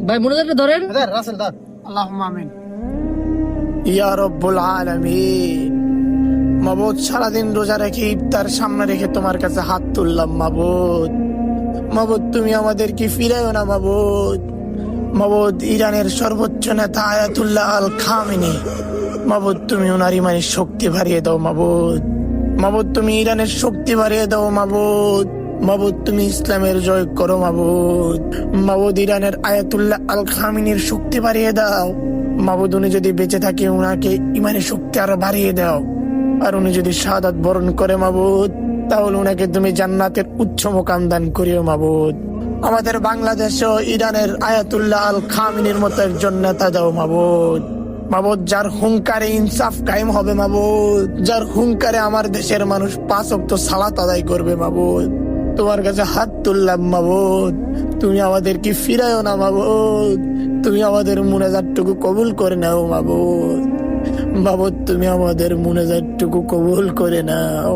ভাই মোনাজাতটা ধরেন। আল্লাহুম্মা আমিন। ইয়া রব্বুল আলামিন, মাবুদ সারাদিন রোজা রেখে ইফতার সামনে রেখে তোমার কাছে হাত তুললাম মাবুদ। মাবুদ তুমি আমাদেরকে ফিরাইও না মাবুদ। মাবুদ ইরানের সর্বোচ্চ নেতা আয়াতুল্লাহ আল খামেনি, মাবুদ তুমি ওনার ইমানের শক্তি বাড়িয়ে দাও মাবুদ। মাবুদ তুমি ইরানের শক্তি বাড়িয়ে দাও মাবুদ। মাবুদ তুমি ইসলামের জয় করো মাবুদ। মাবুদ ইরানের আয়াতুল্লাহ আল খামেনির শক্তি বাড়িয়ে দাও মাবুদ। উনি যদি বেঁচে থাকে উনাকে ইমানের শক্তি আরো বাড়িয়ে দাও। আর উনি যদি শাহাদাত বরণ করে মাবুদ, তাহলে উনাকে তুমি জান্নাতের উচ্চ মোকাম দান করিও মাবুদ। আমাদের বাংলাদেশেও ইরানের আয়াতুল্লাহ আল খামেনির মতো একজন নেতা দাও মাবুদ। মাবুদ যার হুঙ্কারে ইনসাফ কায়েম হবে মাবুদ, যার হুঙ্কারে আমার দেশের মানুষ 5 ওয়াক্ত সালাত আদায় করবে মাবুদ। তোমার কাছে হাত তুললাম মাবুদ, তুমি আমাদেরকে ফিরায়ও না মাবুদ। তুমি আমাদের মুনাজাতটুকু কবুল করে নাও মাবুদ। মাবুদ তুমি আমাদের মুনাজাতটুকু কবুল করে নাও।